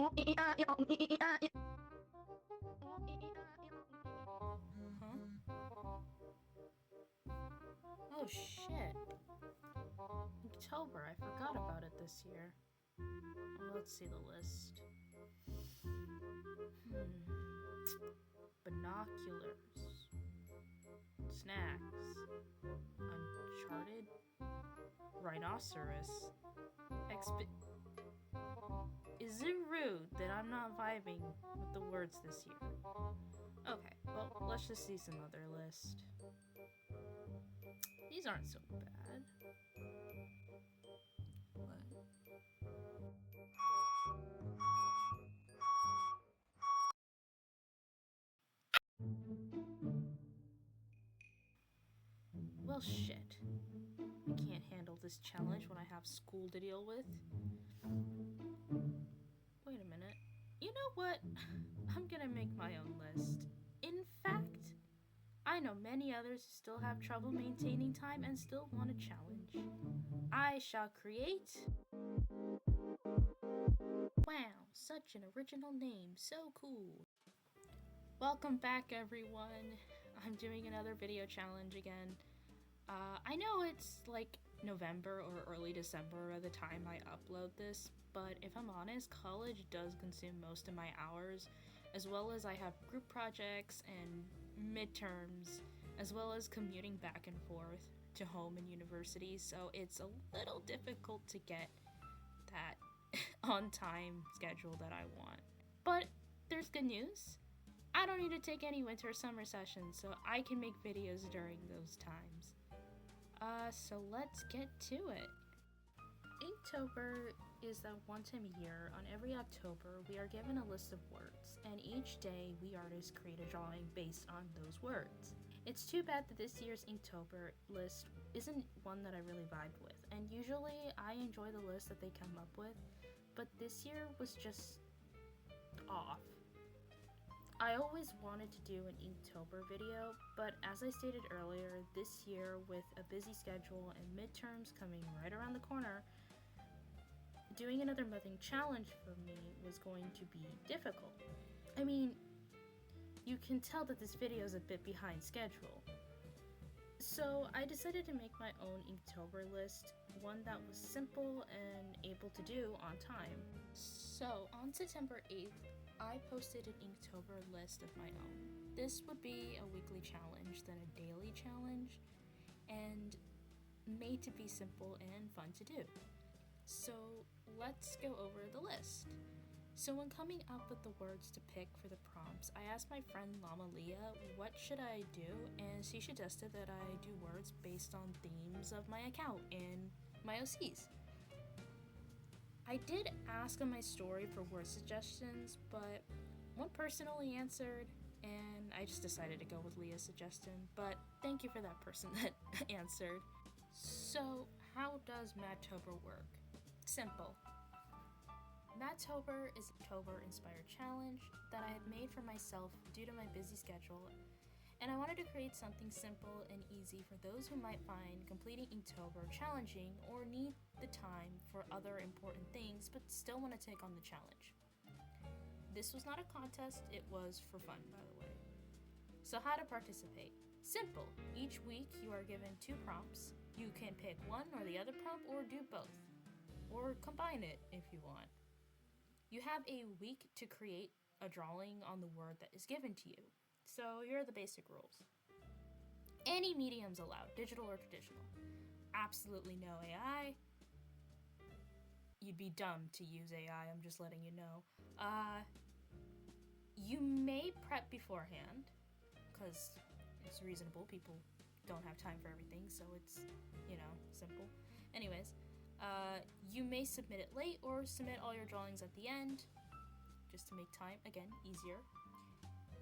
Oh shit. Inktober, I forgot about it this year. Well, let's see the list. Binoculars. Snacks. Uncharted. Rhinoceros. Is it rude that I'm not vibing with the words this year? Okay, well, let's just see some other list. These aren't so bad. What? Well, shit. I can't handle this challenge when I have school to deal with. Wait a minute. You know what? I'm gonna make my own list. In fact, I know many others who still have trouble maintaining time and still want a challenge. I shall create. Wow, such an original name, so cool. Welcome back, everyone. I'm doing another video challenge again. I know it's like November or early December by the time I upload this, but if I'm honest, college does consume most of my hours, as well as I have group projects and midterms, as well as commuting back and forth to home and university, so it's a little difficult to get that on time schedule that I want. But there's good news. I don't need to take any winter or summer sessions, so I can make videos during those times. So let's get to it. Inktober is that one time a year. On every October, we are given a list of words, and each day we artists create a drawing based on those words. It's too bad that this year's Inktober list isn't one that I really vibed with, and usually I enjoy the list that they come up with, but this year was just off. I always wanted to do an Inktober video, but as I stated earlier, this year with a busy schedule and midterms coming right around the corner, doing another mugging challenge for me was going to be difficult. I mean, you can tell that this video is a bit behind schedule. So I decided to make my own Inktober list, one that was simple and able to do on time. So on September 8th, I posted an Inktober list of my own. This would be a weekly challenge, then a daily challenge, and made to be simple and fun to do. So let's go over the list. So when coming up with the words to pick for the prompts, I asked my friend Llama Leah what should I do, and she suggested that I do words based on themes of my account and my OCs. I did ask on my story for word suggestions, but one person only answered, and I just decided to go with Leah's suggestion, but thank you for that person that answered. So, how does Maddtober work? Simple. Maddtober is an October-inspired challenge that I have made for myself due to my busy schedule, and I wanted to create something simple and easy for those who might find completing Inktober challenging or need the time for other important things but still want to take on the challenge. This was not a contest, it was for fun, by the way. So how to participate? Simple. Each week you are given 2 prompts. You can pick one or the other prompt or do both, or combine it if you want. You have a week to create a drawing on the word that is given to you. So here are the basic rules. Any mediums allowed, digital or traditional. Absolutely no AI. You'd be dumb to use AI, I'm just letting you know. You may prep beforehand, because it's reasonable, people don't have time for everything, so it's, simple. Anyways, you may submit it late or submit all your drawings at the end, just to make time, again, easier.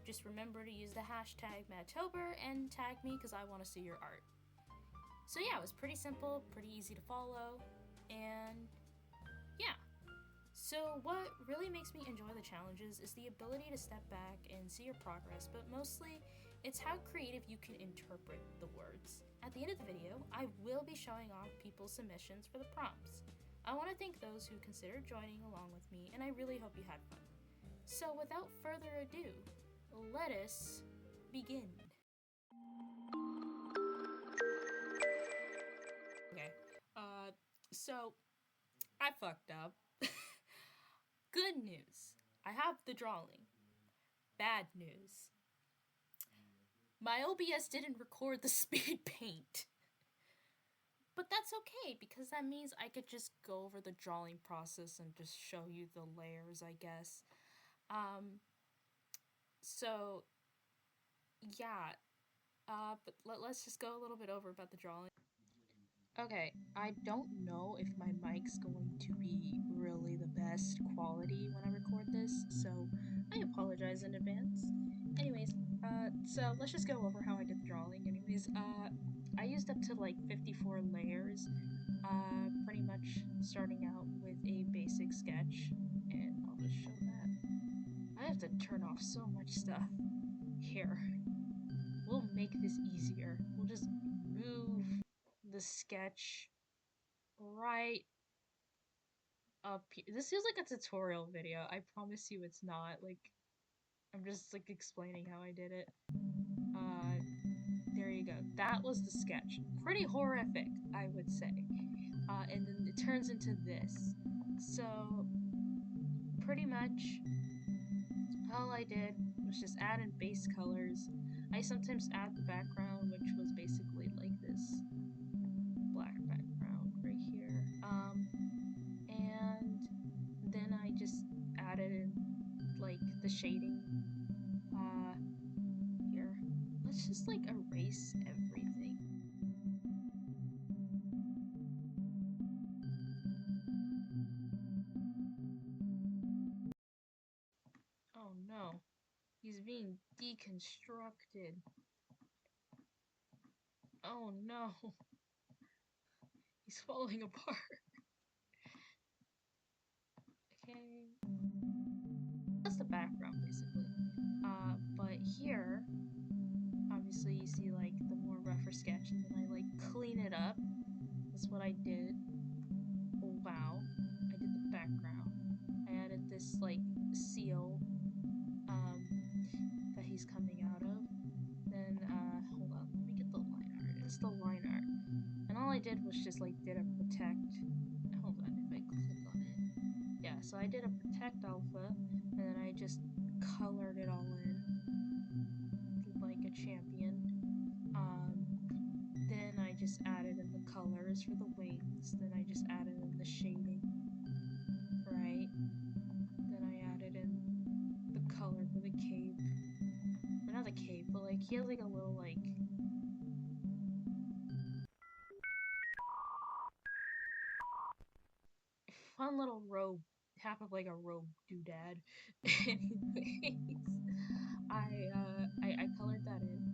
Just remember to use the hashtag Maddtober and tag me because I want to see your art. So yeah, it was pretty simple, pretty easy to follow, and yeah. So what really makes me enjoy the challenges is the ability to step back and see your progress, but mostly it's how creative you can interpret the words. At the end of the video, I will be showing off people's submissions for the prompts. I want to thank those who considered joining along with me, and I really hope you had fun. So without further ado, let us begin. Okay, so I fucked up. Good news, I have the drawing. Bad news, my OBS didn't record the speed paint. But that's okay, because that means I could just go over the drawing process and just show you the layers, I guess. So, yeah. But let's just go a little bit over about the drawing. Okay, I don't know if my mic's going to be really the best quality when I record this, so I apologize in advance. Anyways, so let's just go over how I did the drawing. Anyways, I used up to like 54 layers, pretty much starting out with a basic sketch, and I'll just show that. I have to turn off so much stuff. Here, we'll make this easier. We'll just move the sketch right up here. This feels like a tutorial video. I promise you it's not. Like, I'm just like explaining how I did it. There you go. That was the sketch. Pretty horrific, I would say. And then it turns into this. So, pretty much, all I did was just add in base colors. I sometimes add the background, which was basically like this black background right here. And then I just added in like the shading. Here. Let's just like erase everything. Oh no. He's being deconstructed. Oh no. He's falling apart. Okay. That's the background basically. But here, obviously you see like the more rougher sketch, and then I like clean it up. That's what I did. Oh wow. I did the background. I added this like seal that he's coming out of. Then hold on, let me get the line art. It's the line art. And all I did was just like did a protect. Hold on, if I click on it. Yeah, so I did a protect alpha, and then I just colored it all in like a champion. Then I just added in the colors for the wings. Then I just added in the shading. Right. Then I added in the color for the cape. Or not the cape, but like he has like a little like fun little robe, half of like a robe doodad. Anyways, I colored that in,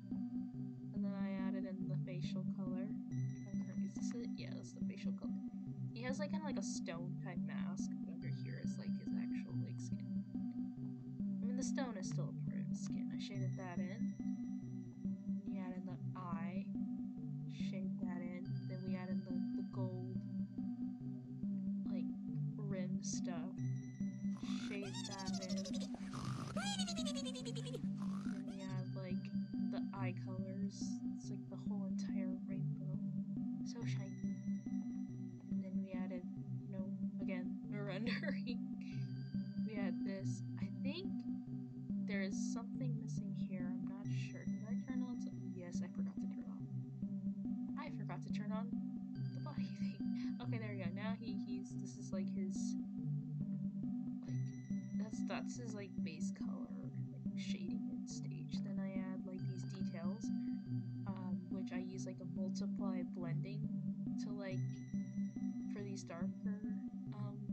and then I added in the facial color. Is this it? Yeah, that's the facial color. He has like kind of like a stone type mask, but under here is like his actual like skin. I mean, the stone is still a part of his skin. I shaded that in. We added the eye, shaded that in. Then we added the gold like rim stuff, shade that in. Then we add like the eye colors. It's like the whole entire rainbow. So shiny. And then we added, you know, again, rendering. We add this. I think there is something missing here. I'm not sure. Did I turn on something? Yes, I forgot to turn on. I forgot to turn on the body thing. Okay, there we go. Now this is like his, like, that's his like base color, like shading and stage. Then I add like these details, which I use like a multiply blending to like, for these darker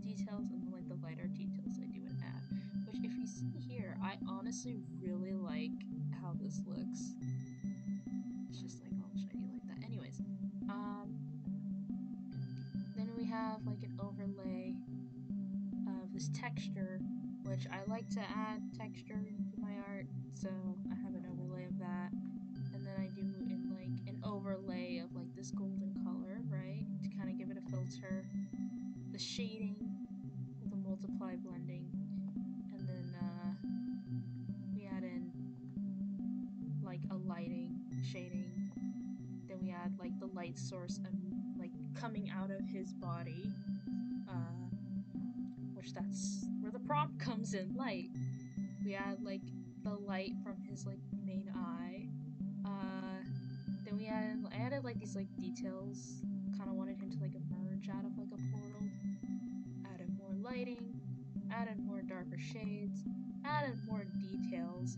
details, and then like the lighter details I do an add. Which if you see here, I honestly really like how this looks. It's just like all shiny like that. Anyways, then we have like an overlay of this texture, which I like to add texture into my art, so I have an overlay of that. And then I do in like an overlay of like this golden color, right, to kind of give it a filter. the shading with the multiply blending, and then we add in like a lighting shading. Then we add like the light source and like coming out of his body, which that's where the prompt comes in, light. We add like the light from his like main eye. Then I added like these like details. Kind of wanted him to like emerge out of like a portal. Added more lighting. Added more darker shades. Added more details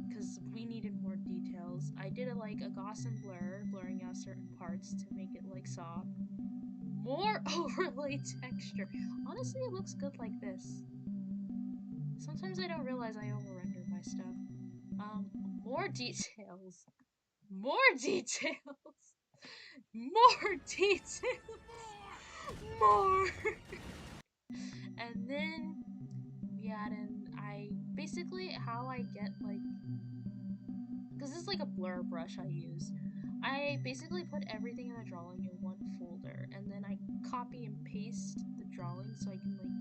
because we needed more details. I did it like a Gaussian blur, blurring out certain parts to make it like soft. More overlay texture. Honestly, it looks good like this. Sometimes I don't realize I over-render my stuff. More details. More details. More details. More. And then we add in, basically how I get like, because this is like a blur brush I use. I basically put everything in the drawing in one folder, and then I copy and paste the drawing so I can like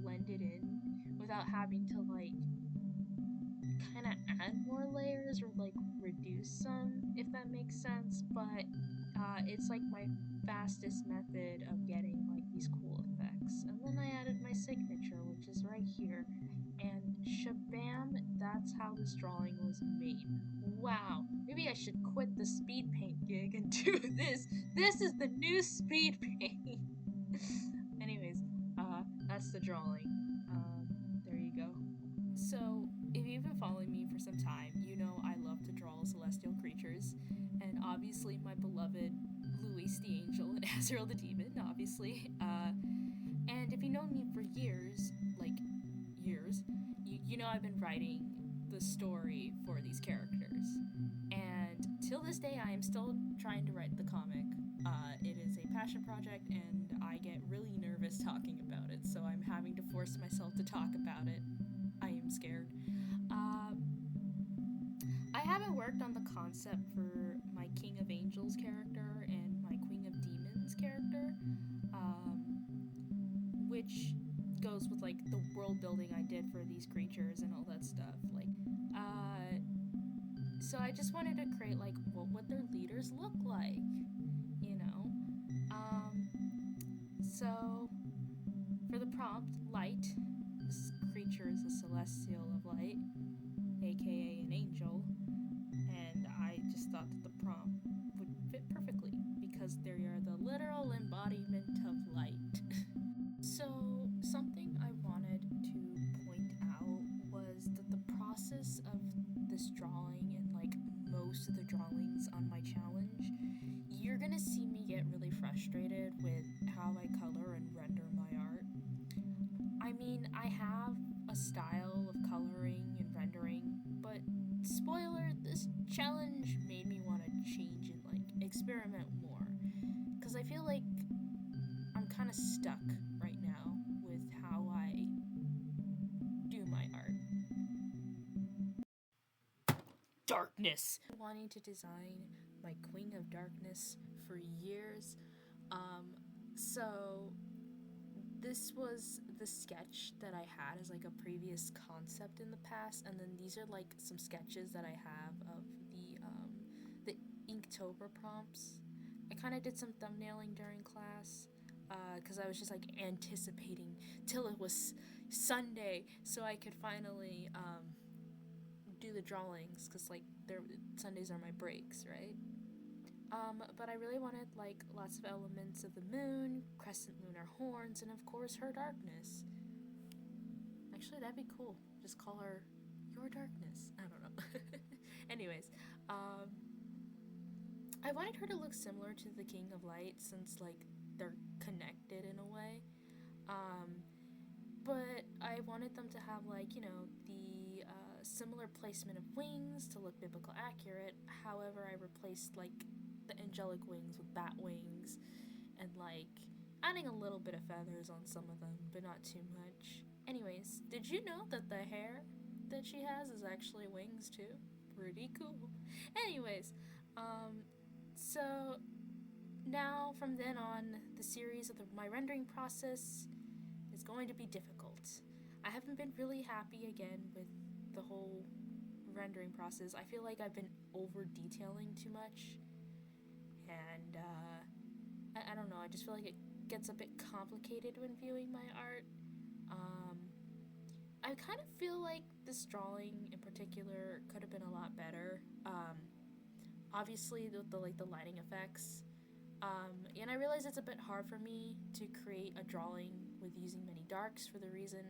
blend it in without having to like kind of add more layers or like reduce some, if that makes sense. But it's like my fastest method of getting like these cool effects. And then I added my signature, which is right here, and shabam, that's how this drawing was made. Wow, maybe I should quit the speed paint gig and do this. This is the new speed paint. Anyways, that's the drawing. There you go. So, if you've been following me for some time, you know I love to draw celestial creatures, and obviously my beloved Luis the Angel and Azrael the Demon, obviously. And if you've known me for years, you know I've been writing the story for these characters. And till this day, I am still trying to write the comic. It is a passion project, and I get really nervous talking about it, so I'm having to force myself to talk about it. I am scared. I haven't worked on the concept for my King of Angels character and my Queen of Demons character, which goes with like the world building I did for these creatures and all that stuff. So I just wanted to create like what would their leaders look like, you know. So for the prompt, light. This creature is a celestial of light, aka an angel, and I just thought that the prompt would fit perfectly because they are the literal embodiment of light. So something I wanted to point out was that the process of this drawing and like most of the drawings on my challenge, you're gonna see me get really frustrated with how I color and render my art. I mean, I have a style of coloring and rendering, but spoiler, this challenge made me want to change and like experiment more, because I feel like I'm kind of stuck right now with how I do my art. Darkness! Wanting to design my Queen of Darkness for years, so this was the sketch that I had as like a previous concept in the past, and then these are like some sketches that I have of the Inktober prompts. I kind of did some thumbnailing during class because I was just like anticipating till it was Sunday so I could finally do the drawings, because like Sundays are my breaks, right? But I really wanted like lots of elements of the moon, crescent lunar horns, and of course her darkness. Actually, that'd be cool. Just call her Your Darkness. I don't know. Anyways, I wanted her to look similar to the King of Light since like they're connected in a way. But I wanted them to have like, you know, the similar placement of wings to look biblical accurate. However, I replaced like the angelic wings with bat wings and like adding a little bit of feathers on some of them, but not too much. Anyways, did you know that the hair that she has is actually wings too? Pretty cool. Anyways, so now, from then on, the series of my rendering process is going to be difficult. I haven't been really happy again with the whole rendering process. I feel like I've been over detailing too much, and I don't know, I just feel like it gets a bit complicated when viewing my art. I kind of feel like this drawing in particular could have been a lot better. Obviously, the lighting effects. And I realize it's a bit hard for me to create a drawing with using many darks for the reason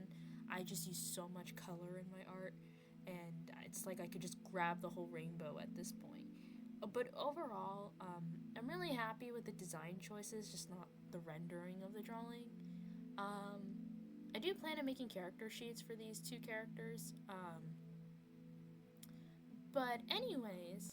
I just use so much color in my art, and it's like I could just grab the whole rainbow at this point. But overall, I'm really happy with the design choices, just not the rendering of the drawing. I do plan on making character sheets for these two characters. But anyways,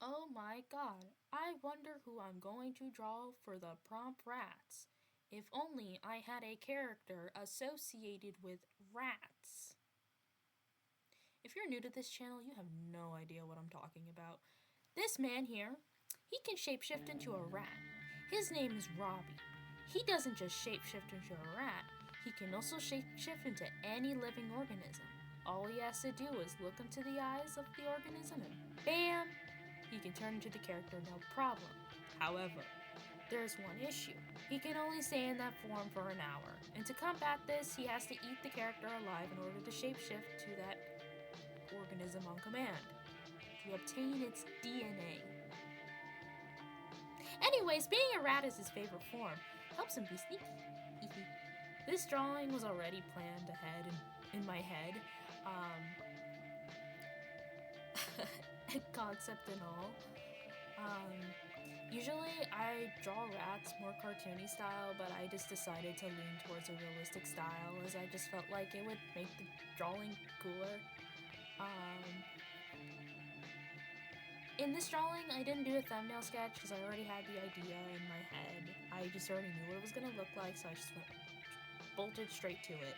oh my god, I wonder who I'm going to draw for the prompt rats. If only I had a character associated with rats. If you're new to this channel, you have no idea what I'm talking about. This man here, he can shapeshift into a rat. His name is Robbie. He doesn't just shapeshift into a rat, he can also shapeshift into any living organism. All he has to do is look into the eyes of the organism and bam! He can turn into the character no problem. However, there's one issue. He can only stay in that form for an hour, and to combat this, he has to eat the character alive in order to shapeshift to that organism on command, to obtain its DNA. Anyways, being a rat is his favorite form. Helps him be sneaky. This drawing was already planned ahead in my head. Concept and all. Usually I draw rats more cartoony style, but I just decided to lean towards a realistic style as I just felt like it would make the drawing cooler. In this drawing, I didn't do a thumbnail sketch because I already had the idea in my head. I just already knew what it was going to look like, so I just bolted straight to it.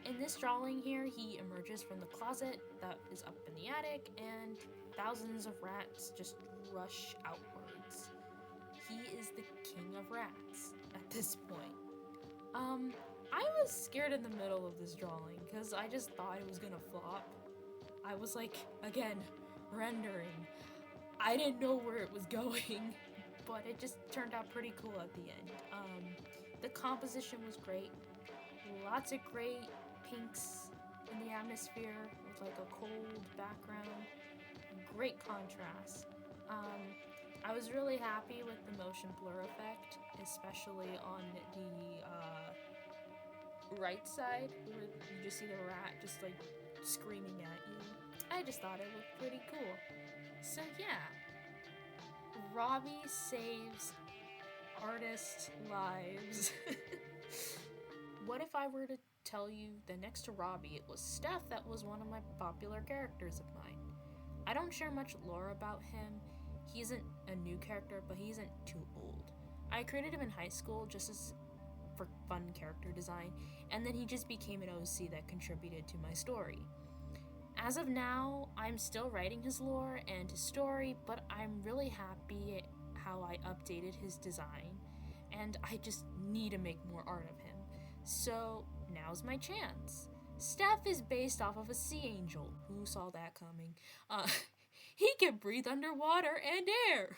In this drawing here, he emerges from the closet that is up in the attic, and thousands of rats just rush outwards. He is the king of rats at this point. I was scared in the middle of this drawing because I just thought it was gonna flop. I was like, again, rendering. I didn't know where it was going, but it just turned out pretty cool at the end. The composition was great. Lots of great pinks in the atmosphere with like a cold background. Great contrast. I was really happy with the motion blur effect, especially on the right side where you just see the rat just like screaming at you. I just thought it looked pretty cool. So yeah, Robbie saves artist lives. What if I were to tell you that next to Robbie it was Steph that was one of my popular characters of mine? I don't share much lore about him. He isn't a new character, but he isn't too old. I created him in high school just as for fun character design, and then he just became an OC that contributed to my story. As of now, I'm still writing his lore and his story, but I'm really happy how I updated his design, and I just need to make more art of him. So now's my chance. Steph is based off of a sea angel. Who saw that coming? He can breathe underwater and air.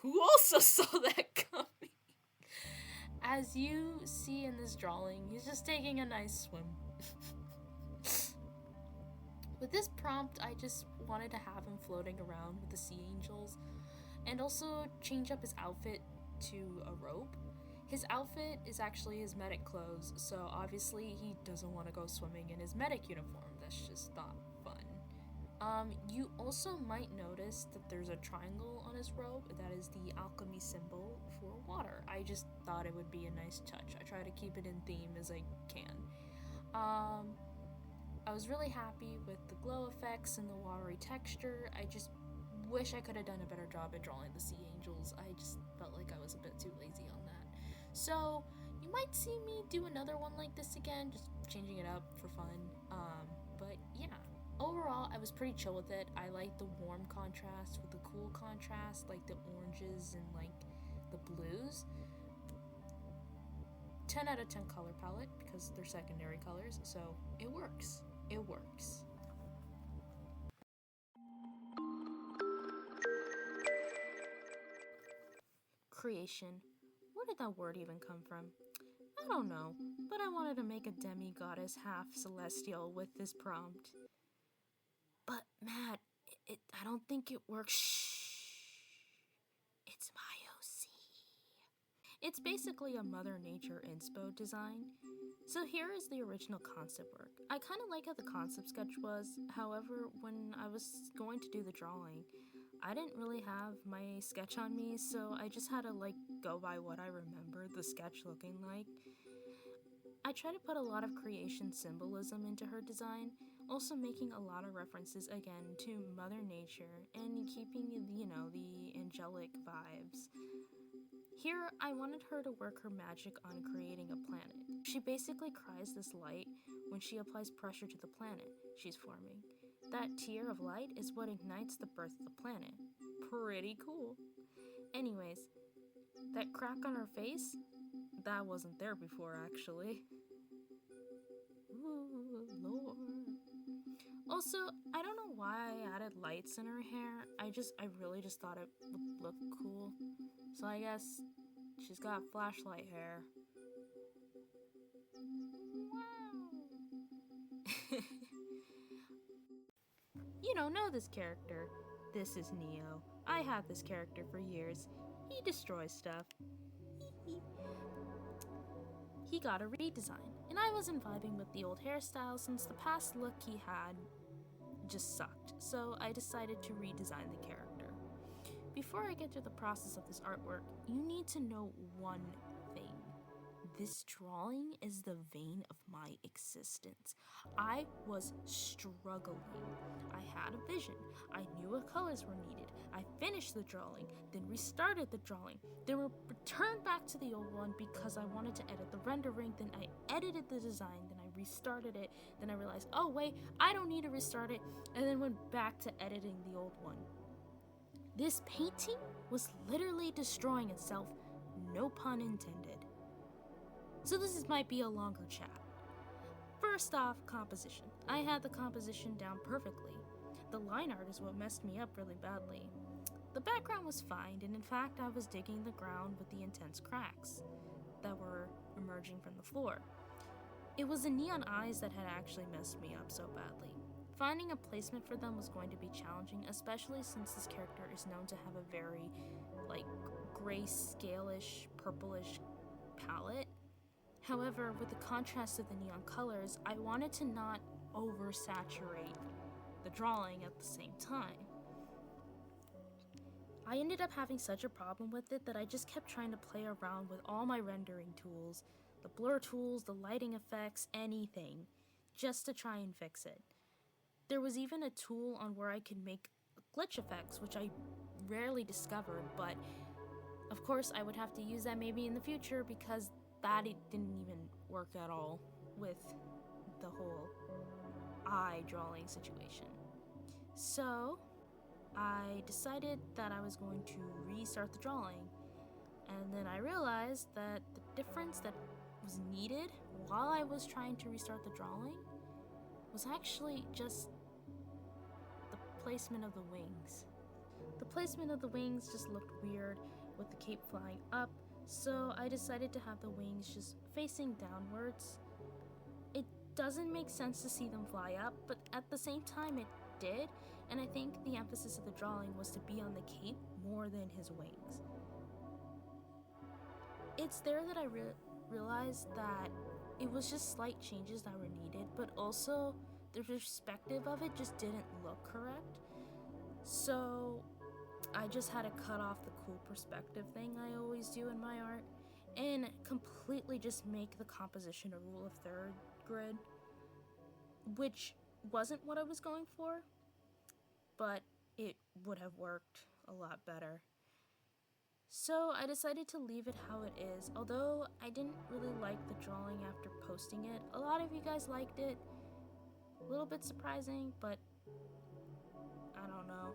Who also saw that coming? As you see in this drawing, he's just taking a nice swim. With this prompt, I just wanted to have him floating around with the sea angels and also change up his outfit to a robe. His outfit is actually his medic clothes, so obviously he doesn't want to go swimming in his medic uniform. That's just not fun. You also might notice that there's a triangle on his robe. That is the alchemy symbol for water. I just thought it would be a nice touch. I try to keep it in theme as I can. I was really happy with the glow effects and the watery texture. I just wish I could have done a better job at drawing the sea angels. I just felt like I was a bit too lazy on that. So you might see me do another one like this again, just changing it up for fun. But yeah, Overall, I was pretty chill with it. I like the warm contrast with the cool contrast, like the oranges and like the blues. 10 out of 10 color palette because they're secondary colors, so it works. It works. Creation. Where did that word even come from? I don't know, but I wanted to make a demi-goddess half celestial with this prompt. But Matt, I don't think it works. Shh. It's my OC. It's basically a Mother Nature inspo design. So here is the original concept work. I kind of like how the concept sketch was. However, when I was going to do the drawing, I didn't really have my sketch on me, so I just had to go by what I remember the sketch looking like. I try to put a lot of creation symbolism into her design, also making a lot of references again to Mother Nature and keeping, the angelic vibes. Here, I wanted her to work her magic on creating a planet. She basically cries this light when she applies pressure to the planet she's forming. That tear of light is what ignites the birth of the planet. Pretty cool. Anyways, that crack on her face, that wasn't there before actually. Ooh, Lord. Also, I don't know why I added lights in her hair. I really just thought it would look cool. So I guess she's got flashlight hair. Wow. You don't know this character. This is Neo. I had this character for years. He destroys stuff. He got a redesign, and I wasn't vibing with the old hairstyle since the past look he had just sucked, so I decided to redesign the character. Before I get to the process of this artwork, you need to know one thing. This drawing is the vein of my existence. I was struggling. I had a vision. I knew what colors were needed. I finished the drawing, then restarted the drawing, then returned back to the old one because I wanted to edit the rendering, then I edited the design, then I restarted it, then I realized, oh wait, I don't need to restart it, and then went back to editing the old one. This painting was literally destroying itself, no pun intended. So this might be a longer chat. First off, composition. I had the composition down perfectly. The line art is what messed me up really badly. The background was fine, and in fact I was digging the ground with the intense cracks that were emerging from the floor. It was the neon eyes that had actually messed me up so badly. Finding a placement for them was going to be challenging, especially since this character is known to have a very, grayscale-ish, purplish palette. However, with the contrast of the neon colors, I wanted to not oversaturate the drawing at the same time. I ended up having such a problem with it that I just kept trying to play around with all my rendering tools, the blur tools, the lighting effects, anything, just to try and fix it. There was even a tool on where I could make glitch effects, which I rarely discovered, but of course I would have to use that maybe in the future because that it didn't even work at all with the whole eye drawing situation. So I decided that I was going to restart the drawing, and then I realized that the difference that was needed while I was trying to restart the drawing was actually just the placement of the wings. The placement of the wings just looked weird with the cape flying up, so I decided to have the wings just facing downwards. It doesn't make sense to see them fly up, but at the same time it did, and I think the emphasis of the drawing was to be on the cape more than his wings. It's there that I realized that it was just slight changes that were needed, but also the perspective of it just didn't look correct. So I just had to cut off the cool perspective thing I always do in my art and completely just make the composition a rule of third grid, which wasn't what I was going for, but it would have worked a lot better. So I decided to leave it how it is, although I didn't really like the drawing after posting it. A lot of you guys liked it. A little bit surprising, but I don't know.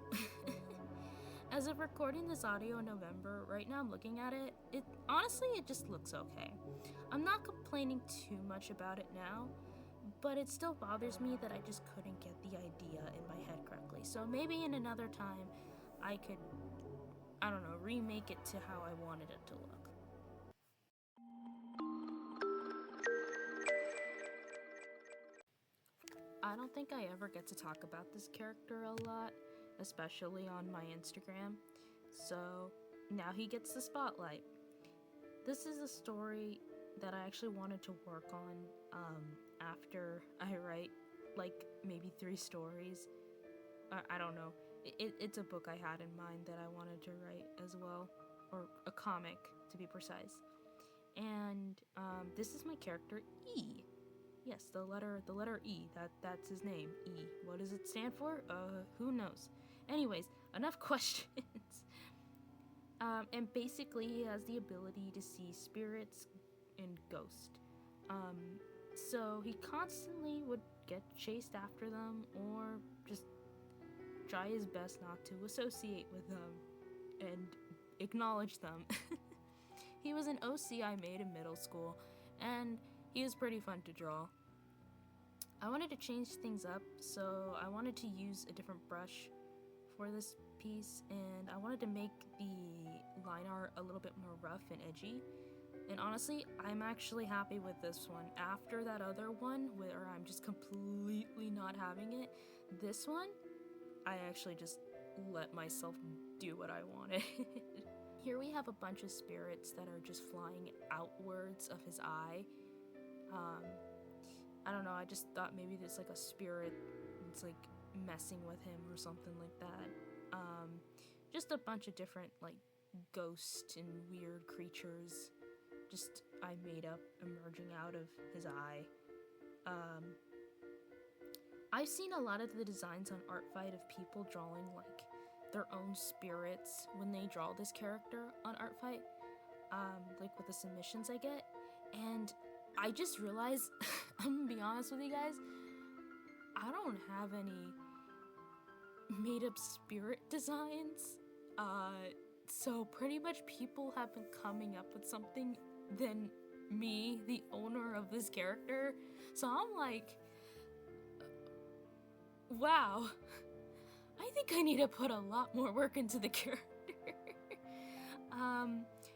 As of recording this audio in November, right now I'm looking at it, honestly, it just looks okay. I'm not complaining too much about it now, but it still bothers me that I just couldn't get the idea in my head correctly. So maybe in another time, I could, I don't know, remake it to how I wanted it to look. I don't think I ever get to talk about this character a lot, especially on my Instagram, so now he gets the spotlight. This is a story that I actually wanted to work on after I write like maybe 3 stories. I don't know. It's a book I had in mind that I wanted to write as well, or a comic to be precise. And this is my character E. Yes, the letter E. That's his name. E. What does it stand for? Who knows? Anyways, enough questions. And basically, he has the ability to see spirits and ghosts. So he constantly would get chased after them, or just try his best not to associate with them and acknowledge them. He was an OC I made in middle school, and he was pretty fun to draw. I wanted to change things up, so I wanted to use a different brush for this piece, and I wanted to make the line art a little bit more rough and edgy. And honestly, I'm actually happy with this one. After that other one, where I'm just completely not having it, this one, I actually just let myself do what I wanted. Here we have a bunch of spirits that are just flying outwards of his eye. I don't know, I just thought maybe there's like a spirit that's like messing with him or something like that. Just a bunch of different like ghosts and weird creatures just I made up emerging out of his eye. I've seen a lot of the designs on Artfight of people drawing like their own spirits when they draw this character on Artfight, like with the submissions I get, and I just realized, I'm gonna be honest with you guys, I don't have any made up spirit designs, so pretty much people have been coming up with something than me, the owner of this character, so I'm like, wow, I think I need to put a lot more work into the character.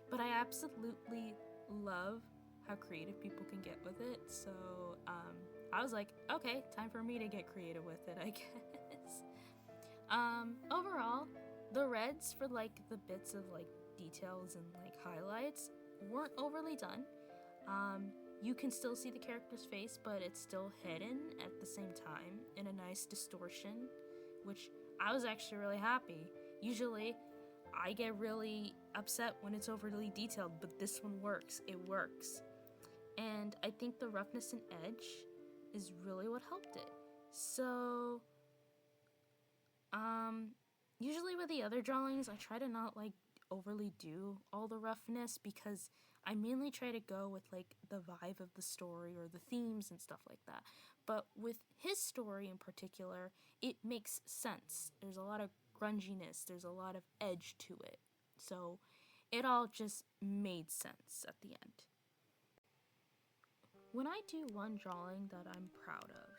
But I absolutely love how creative people can get with it, so I was like, okay, time for me to get creative with it, I guess. Overall, the reds for like the bits of like details and like highlights weren't overly done. You can still see the character's face, but it's still hidden at the same time in a nice distortion, which I was actually really happy. Usually, I get really upset when it's overly detailed, but this one works. It works. And I think the roughness and edge is really what helped it. So, usually with the other drawings, I try to not like overly do all the roughness because I mainly try to go with like the vibe of the story or the themes and stuff like that. But with his story in particular, it makes sense. There's a lot of grunginess, there's a lot of edge to it. So it all just made sense at the end. When I do one drawing that I'm proud of,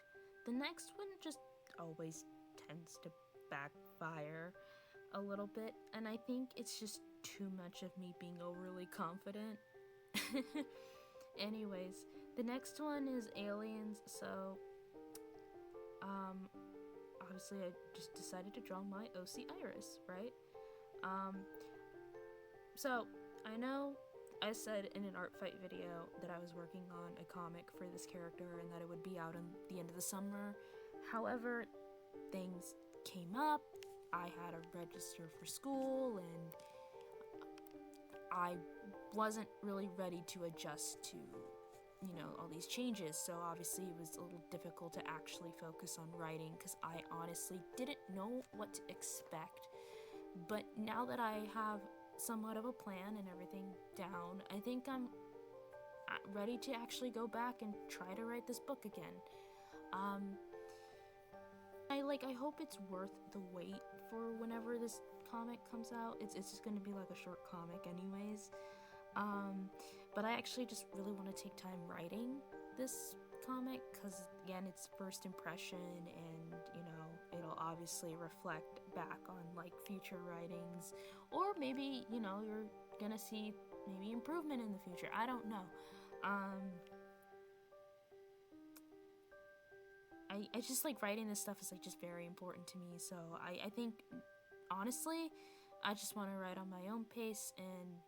the next one just always tends to backfire a little bit, and I think it's just too much of me being overly confident. Anyways, the next one is aliens, so obviously I just decided to draw my OC Iris, right? So I know I said in an Artfight video that I was working on a comic for this character and that it would be out on the end of the summer. However, things came up, I had to register for school, and I wasn't really ready to adjust to, you know, all these changes, so obviously it was a little difficult to actually focus on writing because I honestly didn't know what to expect. But now that I have somewhat of a plan and everything down, I think I'm ready to actually go back and try to write this book again. I hope it's worth the wait for whenever this comic comes out. It's just gonna be like a short comic anyways. But I actually just really want to take time writing this comic because again it's first impression, and you know it'll obviously reflect back on like future writings, or maybe you know you're gonna see maybe improvement in the future. I don't know. I just like writing this stuff is like just very important to me, so I think honestly I just want to write on my own pace, and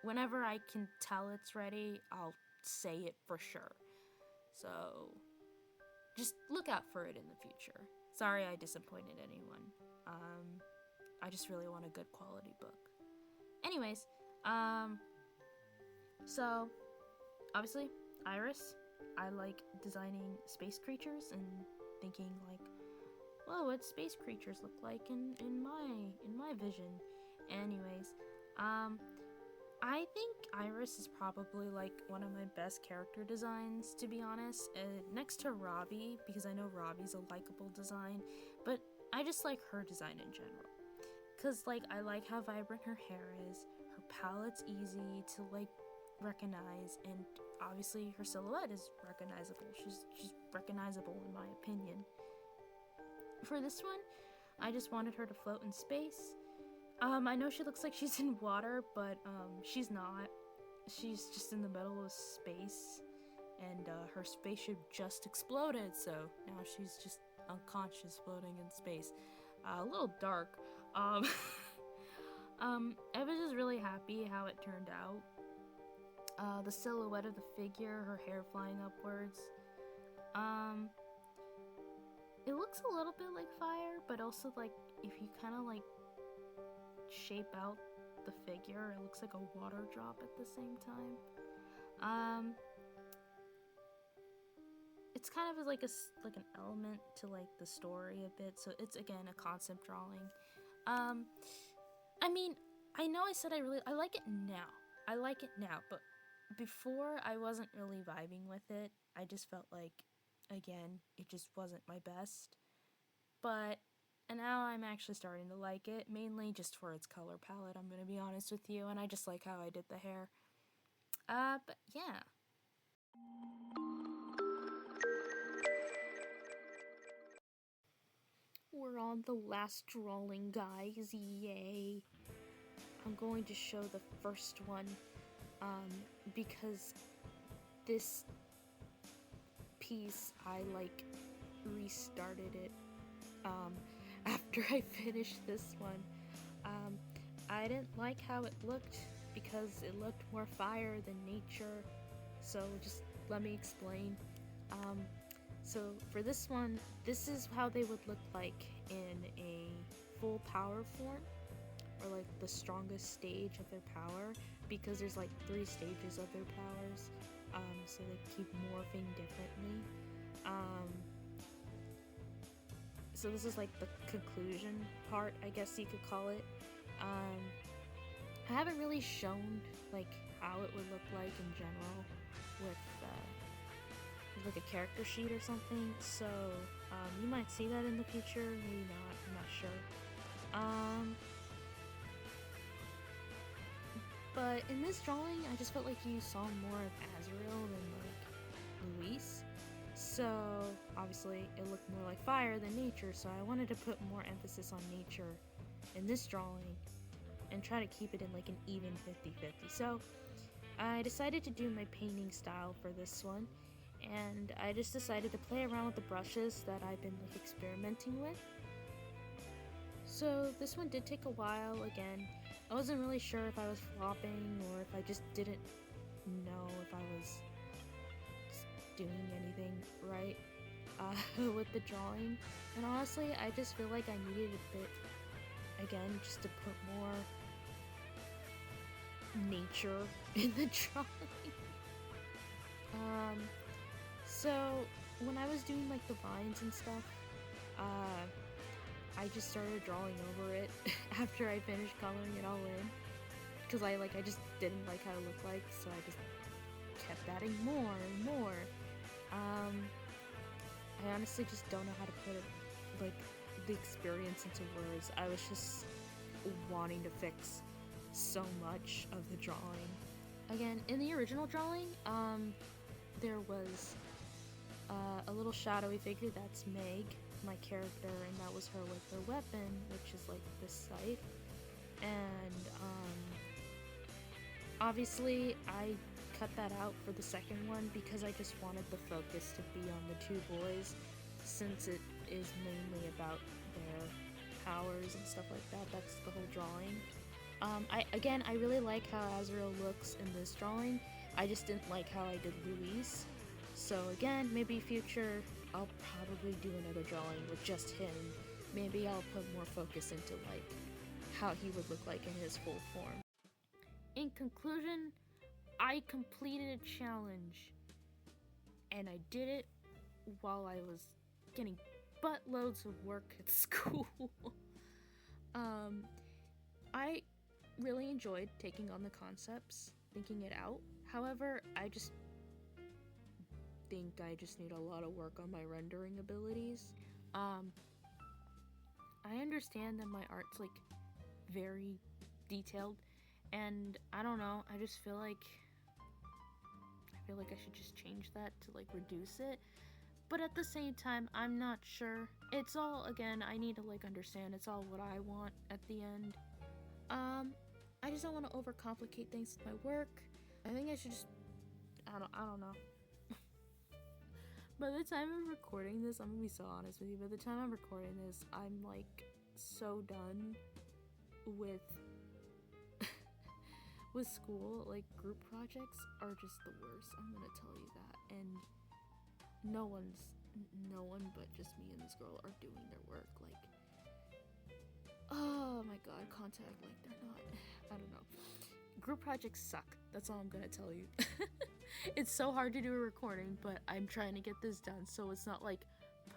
whenever I can tell it's ready I'll say it for sure. So just look out for it in the future. Sorry I disappointed anyone. I just really want a good quality book. Anyways, so obviously Iris, I like designing space creatures and thinking like, whoa, what space creatures look like in my vision. Anyways, I think Iris is probably like one of my best character designs, to be honest, next to Robbie, because I know Robbie's a likable design, but I just like her design in general. Cause like I like how vibrant her hair is, her palette's easy to like recognize, and obviously her silhouette is recognizable. She's recognizable in my opinion. For this one, I just wanted her to float in space. I know she looks like she's in water, but she's not. She's just in the middle of space, and her spaceship just exploded, so now she's just unconscious floating in space. A little dark. I was just really happy how it turned out. The silhouette of the figure, her hair flying upwards. It looks a little bit like fire, but also like if you kind of like shape out the figure, it looks like a water drop at the same time. It's kind of like an element to like the story a bit, so it's again a concept drawing. I mean, I know I said I like it now. I like it now, but before I wasn't really vibing with it. I just felt like, again, it just wasn't my best. But and now I'm actually starting to like it, mainly just for its color palette, I'm gonna be honest with you, and I just like how I did the hair. But yeah. We're on the last drawing, guys, yay. I'm going to show the first one, because this piece, I, like, restarted it, after I finished this one. I didn't like how it looked, because it looked more fire than nature, so just let me explain. So for this one, this is how they would look like in a full power form, or like the strongest stage of their power, because there's like 3 stages of their powers, so they keep morphing differently. So this is like the conclusion part, I guess you could call it. I haven't really shown like how it would look like in general with like a character sheet or something, so you might see that in the future, maybe not, I'm not sure. But in this drawing, I just felt like you saw more of Azrael than like Luis. So obviously it looked more like fire than nature, so I wanted to put more emphasis on nature in this drawing and try to keep it in like an even 50-50. So I decided to do my painting style for this one, and I just decided to play around with the brushes that I've been like experimenting with. So this one did take a while. Again, I wasn't really sure if I was flopping or if I just didn't know if I was doing anything right with the drawing. And honestly, I just feel like I needed a bit, again, just to put more nature in the drawing. So when I was doing like the vines and stuff, I just started drawing over it after I finished coloring it all in, because I just didn't like how it looked like, so I just kept adding more and more. I honestly just don't know how to put like the experience into words. I was just wanting to fix so much of the drawing. Again, in the original drawing, there was a little shadowy figure. That's Meg, my character, and that was her with her weapon, which is like this scythe. And obviously I cut that out for the second one because I just wanted the focus to be on the two boys, since it is mainly about their powers and stuff like that. That's the whole drawing. I really like how Azrael looks in this drawing. I just didn't like how I did Luis. So again, maybe future I'll probably do another drawing with just him. Maybe I'll put more focus into like how he would look like in his full form. In conclusion, I completed a challenge, and I did it while I was getting buttloads of work at school. I really enjoyed taking on the concepts, thinking it out. However, I just think I just need a lot of work on my rendering abilities. I understand that my art's like very detailed, and I don't know, I just feel like I should just change that to like reduce it. But at the same time, I'm not sure. It's all, again, I need to like understand it's all what I want at the end. I just don't want to overcomplicate things with my work. I think I should just, I don't know. By the time I'm recording this, I'm gonna be so honest with you, by the time I'm recording this, I'm like so done with with school. Like, group projects are just the worst, I'm gonna tell you that. And no one but just me and this girl are doing their work. Like, oh my god, contact, like, they're not, I don't know. Group projects suck, that's all I'm gonna tell you. It's so hard to do a recording, but I'm trying to get this done so it's not like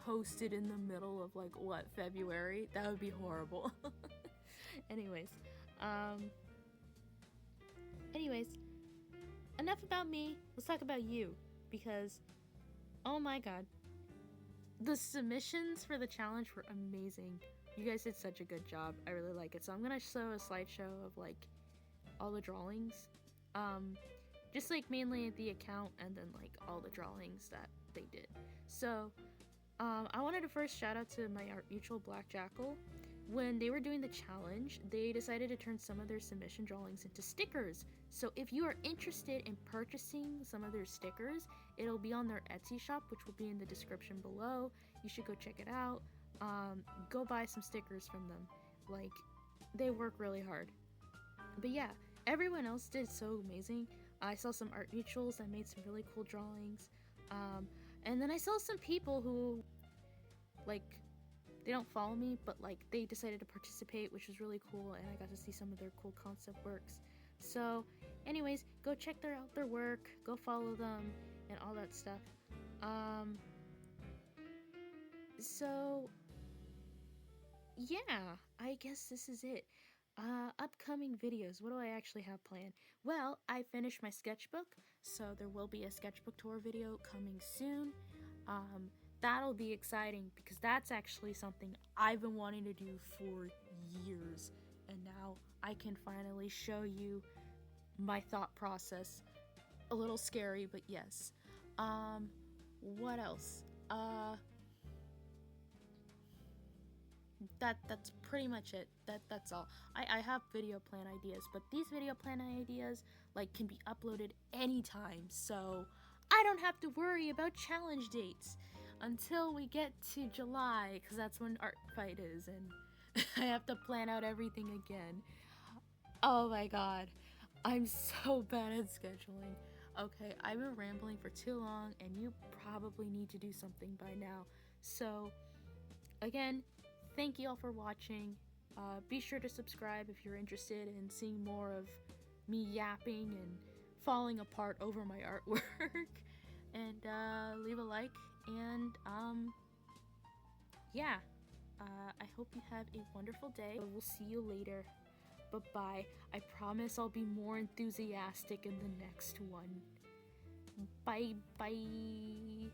posted in the middle of like, what, February? That would be horrible. Anyways, enough about me, let's talk about you, because oh my god, the submissions for the challenge were amazing. You guys did such a good job. I really like it. So I'm gonna show a slideshow of like all the drawings, just like mainly the account and then like all the drawings that they did. So I wanted to first shout out to my art mutual Black Jackal. When they were doing the challenge, they decided to turn some of their submission drawings into stickers. So if you are interested in purchasing some of their stickers, it'll be on their Etsy shop, which will be in the description below. You should go check it out. Go buy some stickers from them. Like, they work really hard. But yeah, everyone else did so amazing. I saw some art mutuals that made some really cool drawings. And then I saw some people who, like, they don't follow me, but like they decided to participate, which was really cool, and I got to see some of their cool concept works. So anyways, go check out their work, go follow them, and all that stuff. So yeah, I guess this is it. Upcoming videos, what do I actually have planned? Well, I finished my sketchbook, so there will be a sketchbook tour video coming soon. That'll be exciting because that's actually something I've been wanting to do for years, and now I can finally show you my thought process. A little scary, but yes. What else? That's pretty much it. That's all. I have video plan ideas, but these video plan ideas like can be uploaded anytime, so I don't have to worry about challenge dates until we get to July, because that's when Art Fight is, and I have to plan out everything again. Oh my god, I'm so bad at scheduling. Okay, I've been rambling for too long, and you probably need to do something by now. So, again, thank you all for watching. Be sure to subscribe if you're interested in seeing more of me yapping and falling apart over my artwork. And leave a like, and yeah, I hope you have a wonderful day. We'll see you later. Bye-bye. I promise I'll be more enthusiastic in the next one. Bye-bye.